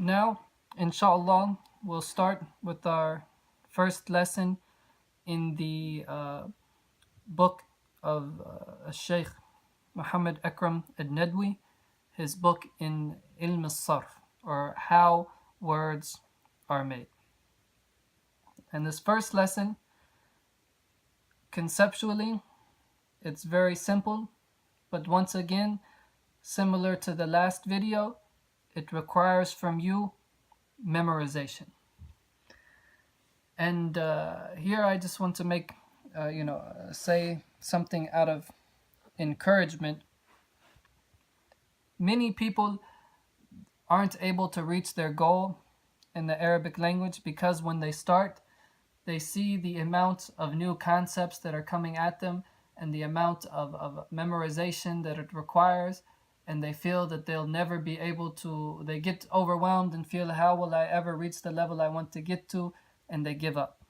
Now, inshallah, we'll start with our first lesson in the book of Sheikh Muhammad Akram al-Nadwi, his book in Ilm al-Sarf, or How Words Are Made. And this first lesson, conceptually, it's very simple, but once again, similar to the last video, it requires from you memorization. And here I just want to make, say something out of encouragement. Many people aren't able to reach their goal in the Arabic language because when they start, they see the amount of new concepts that are coming at them and the amount of memorization that it requires, and they feel that they'll never be able to, they get overwhelmed and feel, how will I ever reach the level I want to get to, and they give up.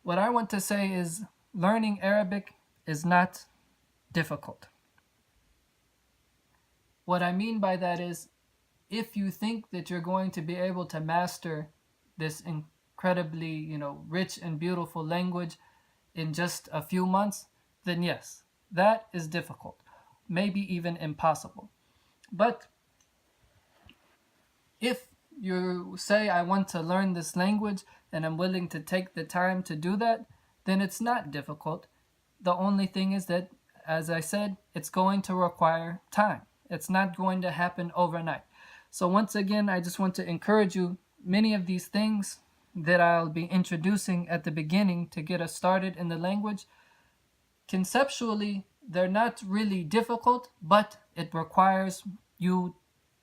What I want to say is learning Arabic is not difficult. What I mean by that is, if you think that you're going to be able to master this incredibly, rich and beautiful language in just a few months, then yes, that is difficult, maybe even impossible. But if you say, I want to learn this language and I'm willing to take the time to do that, then it's not difficult. The only thing is that, as I said, it's going to require time. It's not going to happen overnight. So once again, I just want to encourage you, many of these things that I'll be introducing at the beginning to get us started in the language, conceptually, they're not really difficult, but it requires you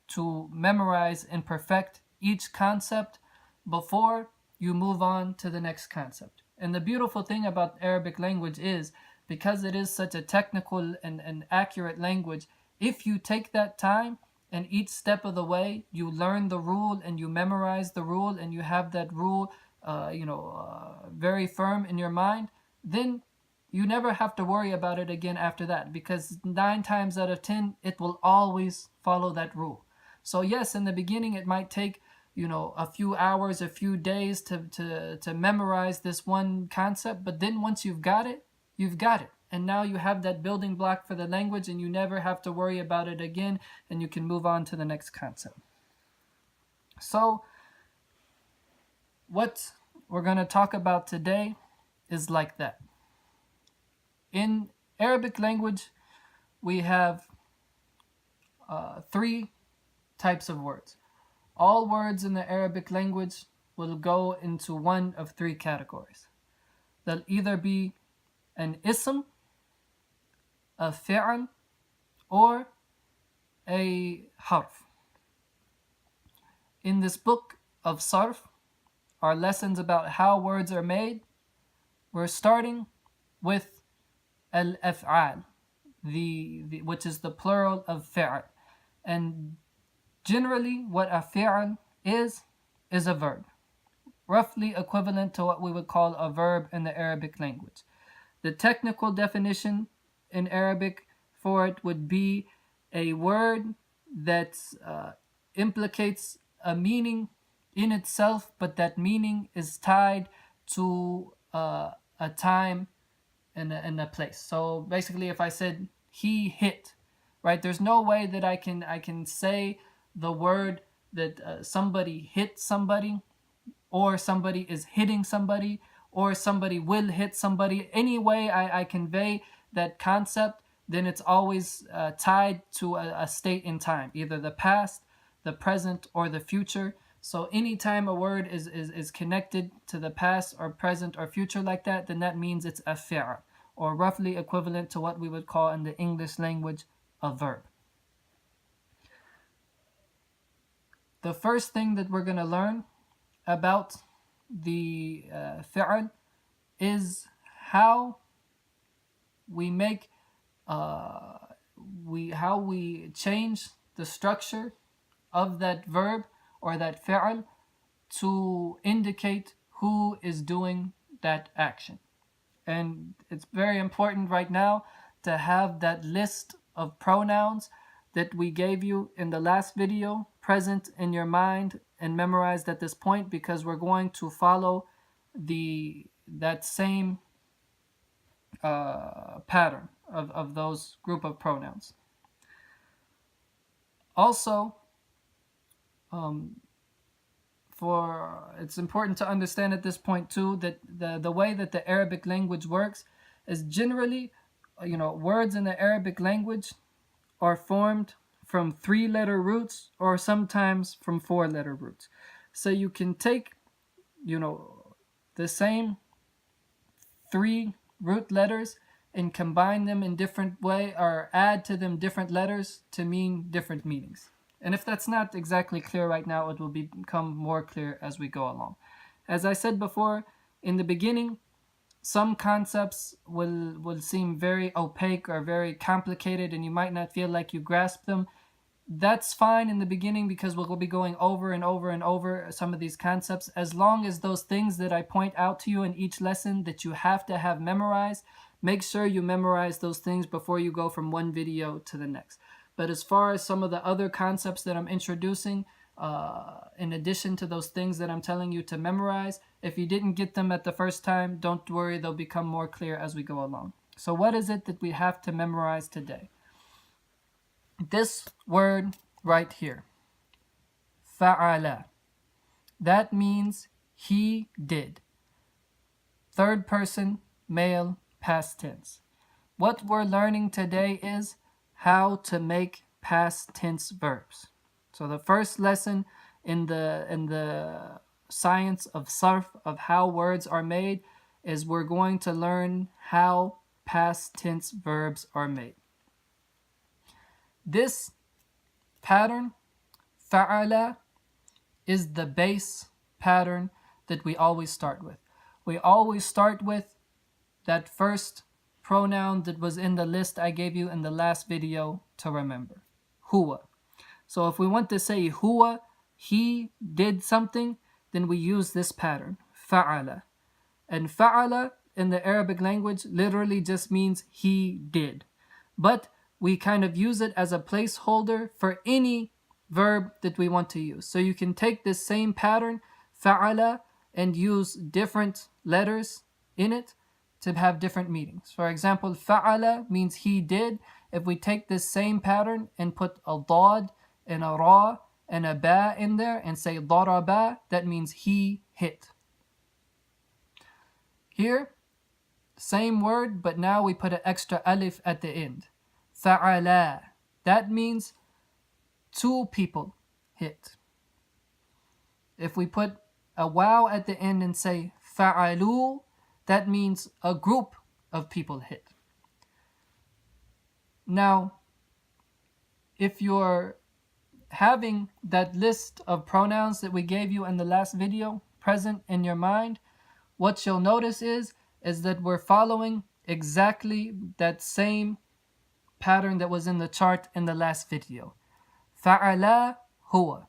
to memorize and perfect each concept before you move on to the next concept. And the beautiful thing about Arabic language is, because it is such a technical and accurate language, if you take that time and each step of the way you learn the rule and you memorize the rule and you have that rule very firm in your mind, then you never have to worry about it again after that, because 9 times out of 10 it will always follow that rule. So yes, in the beginning it might take a few hours, a few days to memorize this one concept, but then once you've got it, you've got it. And now you have that building block for the language and you never have to worry about it again, and you can move on to the next concept. So what we're going to talk about today is like that. In Arabic language, we have 3 types of words. All words in the Arabic language will go into one of 3 categories. They'll either be an ism, a fi'al, or a harf. In this book of Sarf, our lessons about how words are made, we're starting with al-af'al, which is the plural of fi'al. And generally what a fi'al is a verb, roughly equivalent to what we would call a verb in the Arabic language. The technical definition in Arabic for it would be a word that implicates a meaning in itself, but that meaning is tied to a time and a place. So basically, if I said he hit, right, there's no way that I can say the word that somebody hit somebody, or somebody is hitting somebody, or somebody will hit somebody. Any way I convey that concept, then it's always tied to a state in time, either the past, the present, or the future. So anytime a word is connected to the past or present or future like that, then that means it's a fi'al, or roughly equivalent to what we would call in the English language a verb. The first thing that we're going to learn about the fi'al is how we make how we change the structure of that verb or that fi'al to indicate who is doing that action. And it's very important right now to have that list of pronouns that we gave you in the last video, present in your mind and memorized at this point, because we're going to follow that same pattern of those group of pronouns. Also, it's important to understand at this point too that the way that the Arabic language works is generally, words in the Arabic language are formed from 3-letter roots or sometimes from 4-letter roots. So you can take, the same 3 root letters and combine them in different way, or add to them different letters to mean different meanings. And if that's not exactly clear right now, it will become more clear as we go along. As I said before, in the beginning, some concepts will seem very opaque or very complicated, and you might not feel like you grasp them. That's fine in the beginning, because we'll be going over and over and over some of these concepts, as long as those things that I point out to you in each lesson that you have to have memorized, make sure you memorize those things before you go from one video to the next. But as far as some of the other concepts that I'm introducing, in addition to those things that I'm telling you to memorize, if you didn't get them at the first time, don't worry, they'll become more clear as we go along. So what is it that we have to memorize today? This word right here, fa'ala. That means he did. Third person, male, past tense. What we're learning today is how to make past tense verbs. So the first lesson in the science of sarf, of how words are made, is we're going to learn how past tense verbs are made. This pattern, fa'ala, is the base pattern that we always start with. We always start with that first pronoun that was in the list I gave you in the last video to remember, huwa. So if we want to say huwa, he did something, then we use this pattern, fa'ala. And fa'ala in the Arabic language literally just means he did. But we kind of use it as a placeholder for any verb that we want to use. So you can take this same pattern, fa'ala, and use different letters in it to have different meanings. For example, fa'ala means he did. If we take this same pattern and put a dad and a ra and a ba in there and say daraba, that means he hit. Here, same word, but now we put an extra alif at the end. Fa'ala. That means 2 people hit. If we put a waw at the end and say fa'alu, that means a group of people hit. Now, if you're having that list of pronouns that we gave you in the last video present in your mind, what you'll notice is that we're following exactly that same pattern that was in the chart in the last video. Fa'ala huwa,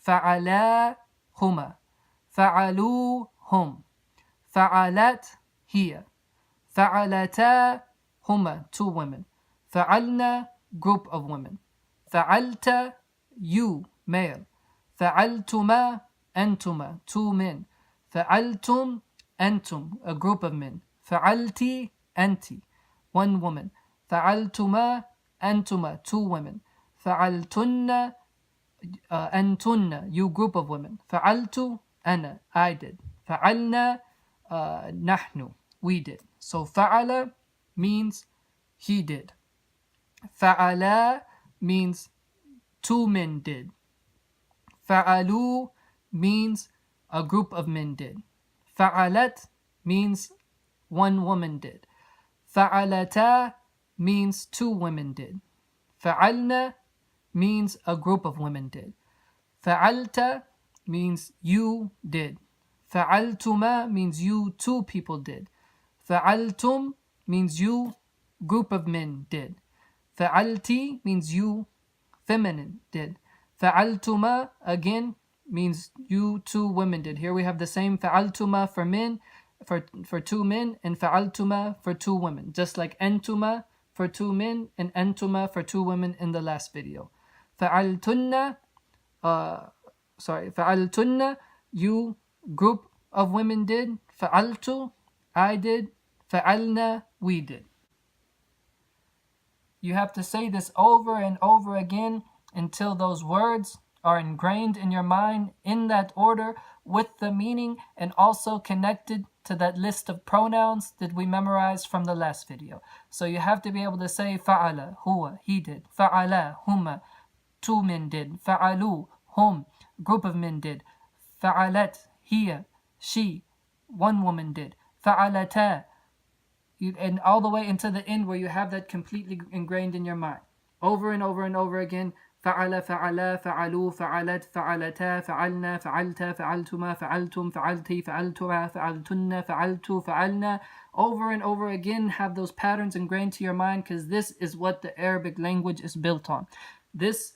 fa'ala huma, fa'alu hum, fa'alat hiya, fa'alata huma, 2 women, fa'alna, group of women, fa'alta, you, male, fa'altuma, antuma, 2 men, fa'altum, antum, a group of men, fa'alti, anti, 1 woman, فعلتما أنتما, 2 women, فعلتن أنتن, you group of women, فعلت أنا, I did, فعلنا نحن, we did. So فعل means he did. فعلا means 2 men did. فعلوا means a group of men did. فعلت means 1 woman did. فعلتا means 2 women did. فعلنا means a group of women did. فعلت means you did. فعلتما means you 2 people did. فعلتم means you group of men did. فعلتي means you feminine did. فعلتما again means you 2 women did. Here we have the same فعلتما for men, for 2 men, and فعلتما for 2 women, just like أنتما for 2 men and أنتما for 2 women in the last video. فعلتن فعلتن, you group of women did. فعلت, I did. فعلنا, we did. You have to say this over and over again until those words are ingrained in your mind in that order with the meaning and also connected to that list of pronouns that we memorized from the last video. So you have to be able to say فعل, huwa, he did. فعلا, huma, two men did. فعلوا, hum, group of men did. فعلت, hiya, she, one woman did. فعلتا, and all the way into the end where you have that completely ingrained in your mind. Over and over and over again. فعل, فعلا, فعلوا, فعلت, فعلتا, فعلنا, فعلتا, فعلتما, فعلتم, فعلتي, فعلتما, فعلتن, فعلتو, فعلنا. Over and over again, have those patterns ingrained to your mind, because this is what the Arabic language is built on. This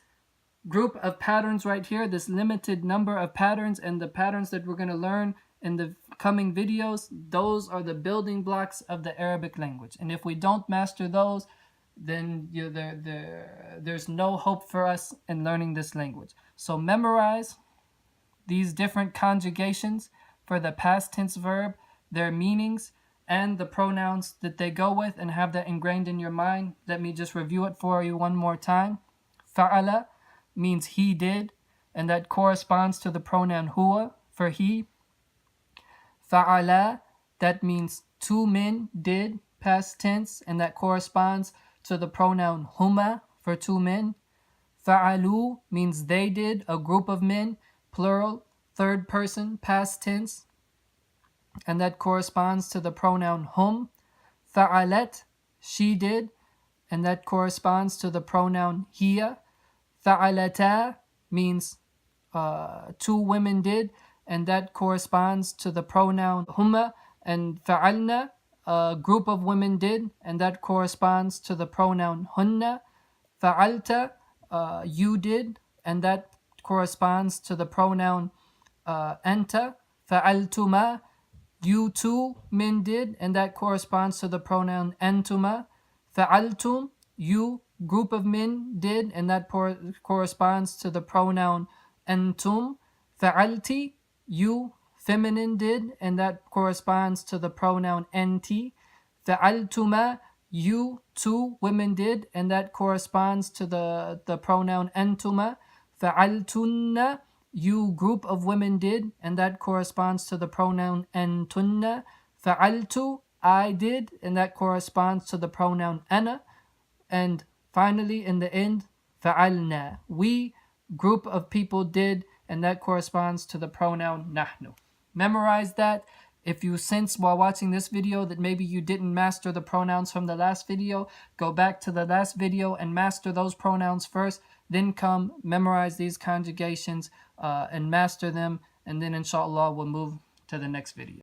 group of patterns right here, this limited number of patterns, and the patterns that we're going to learn in the coming videos, those are the building blocks of the Arabic language. And if we don't master those, then there's no hope for us in learning this language. So memorize these different conjugations for the past tense verb, their meanings, and the pronouns that they go with, and have that ingrained in your mind. Let me just review it for you one more time. Fa'ala means he did, and that corresponds to the pronoun huwa for he. Fa'ala, that means two men did, past tense, and that corresponds to the pronoun huma for two men. Fa'alu means they did, a group of men, plural, third person, past tense, and that corresponds to the pronoun hum. Fa'alat, she did, and that corresponds to the pronoun hiya. Fa'alata means two women did, and that corresponds to the pronoun huma. And fa'alna, a group of women did, and that corresponds to the pronoun hunna. Fa'alta, you did, and that corresponds to the pronoun anta. Fa'altuma, you two men did, and that corresponds to the pronoun antuma. Fa'altum, you group of men did, and that corresponds to the pronoun antum. Fa'alti, you feminine did, and that corresponds to the pronoun anti. Fa'altuma, you two women did, and that corresponds to the pronoun antuma. Fa'altunna, you group of women did, and that corresponds to the pronoun antunna. Fa'altu, I did, and that corresponds to the pronoun ana. And finally, in the end, fa'alna, we group of people did, and that corresponds to the pronoun nahnu. Memorize that. If you sense while watching this video that maybe you didn't master the pronouns from the last video, go back to the last video and master those pronouns first, then come memorize these conjugations and master them, and then inshallah we'll move to the next video.